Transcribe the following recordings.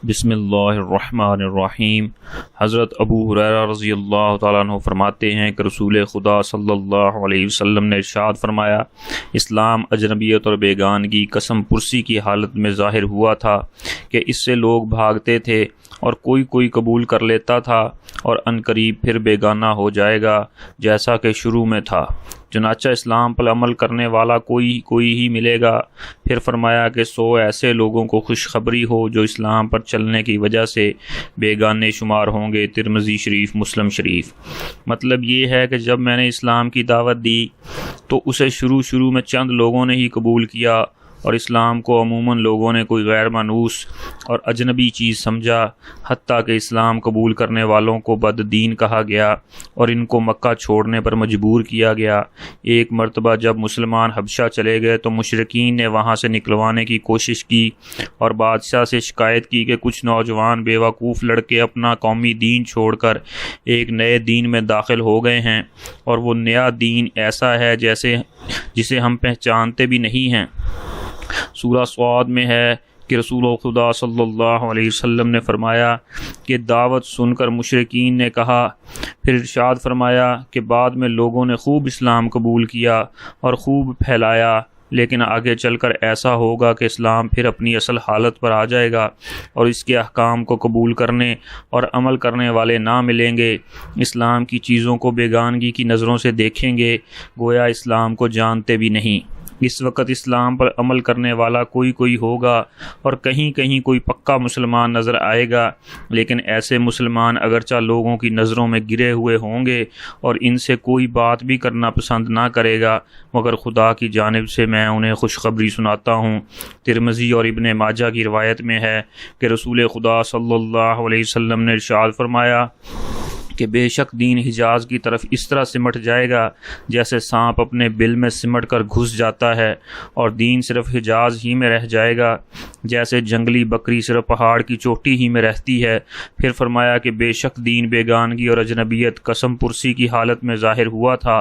بسم اللہ الرحمن الرحیم۔ حضرت ابو ہریرہ رضی اللہ تعالیٰ عنہ فرماتے ہیں کہ رسول خدا صلی اللہ علیہ وسلم نے ارشاد فرمایا، اسلام اجنبیت اور بیگانگی قسم پرسی کی حالت میں ظاہر ہوا تھا کہ اس سے لوگ بھاگتے تھے اور کوئی قبول کر لیتا تھا اور عنقریب پھر بیگانہ ہو جائے گا جیسا کہ شروع میں تھا۔ چنانچہ اسلام پر عمل کرنے والا کوئی ہی ملے گا۔ پھر فرمایا کہ 100 ایسے لوگوں کو خوشخبری ہو جو اسلام پر چلنے کی وجہ سے بیگانے شمار ہوں گے۔ ترمذی شریف، مسلم شریف۔ مطلب یہ ہے کہ جب میں نے اسلام کی دعوت دی تو اسے شروع میں چند لوگوں نے ہی قبول کیا اور اسلام کو عموماً لوگوں نے کوئی غیر مانوس اور اجنبی چیز سمجھا، حتیٰ کہ اسلام قبول کرنے والوں کو بد دین کہا گیا اور ان کو مکہ چھوڑنے پر مجبور کیا گیا۔ ایک مرتبہ جب مسلمان حبشہ چلے گئے تو مشرکین نے وہاں سے نکلوانے کی کوشش کی اور بادشاہ سے شکایت کی کہ کچھ نوجوان بیوقوف لڑکے اپنا قومی دین چھوڑ کر ایک نئے دین میں داخل ہو گئے ہیں، اور وہ نیا دین ایسا ہے جسے ہم پہچانتے بھی نہیں ہیں۔ سورہ صاد میں ہے کہ رسول خدا صلی اللہ علیہ وسلم نے فرمایا کہ دعوت سن کر مشرکین نے کہا، پھر ارشاد فرمایا کہ بعد میں لوگوں نے خوب اسلام قبول کیا اور خوب پھیلایا، لیکن آگے چل کر ایسا ہوگا کہ اسلام پھر اپنی اصل حالت پر آ جائے گا اور اس کے احکام کو قبول کرنے اور عمل کرنے والے نہ ملیں گے۔ اسلام کی چیزوں کو بیگانگی کی نظروں سے دیکھیں گے، گویا اسلام کو جانتے بھی نہیں۔ اس وقت اسلام پر عمل کرنے والا کوئی ہوگا اور کہیں کوئی پکا مسلمان نظر آئے گا، لیکن ایسے مسلمان اگرچہ لوگوں کی نظروں میں گرے ہوئے ہوں گے اور ان سے کوئی بات بھی کرنا پسند نہ کرے گا، مگر خدا کی جانب سے میں انہیں خوشخبری سناتا ہوں۔ ترمذی اور ابن ماجہ کی روایت میں ہے کہ رسول خدا صلی اللہ علیہ وسلم نے ارشاد فرمایا کہ بے شک دین حجاز کی طرف اس طرح سمٹ جائے گا جیسے سانپ اپنے بل میں سمٹ کر گھس جاتا ہے، اور دین صرف حجاز ہی میں رہ جائے گا جیسے جنگلی بکری صرف پہاڑ کی چوٹی ہی میں رہتی ہے۔ پھر فرمایا کہ بے شک دین بیگانگی اور اجنبیت قسم پرسی کی حالت میں ظاہر ہوا تھا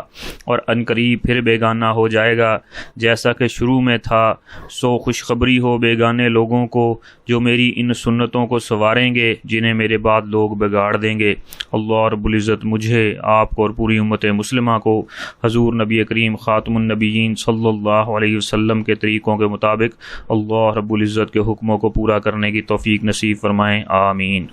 اور عنقریب پھر بیگانہ ہو جائے گا جیسا کہ شروع میں تھا۔ سو خوشخبری ہو بیگانے لوگوں کو جو میری ان سنتوں کو سنواریں گے جنہیں میرے بعد لوگ بگاڑ دیں گے۔ اللہ رب العزت مجھے، آپ کو اور پوری امت مسلمہ کو حضور نبی کریم خاتم النبیین صلی اللہ علیہ وسلم کے طریقوں کے مطابق اللہ رب العزت کے حکموں کو پورا کرنے کی توفیق نصیب فرمائیں، آمین۔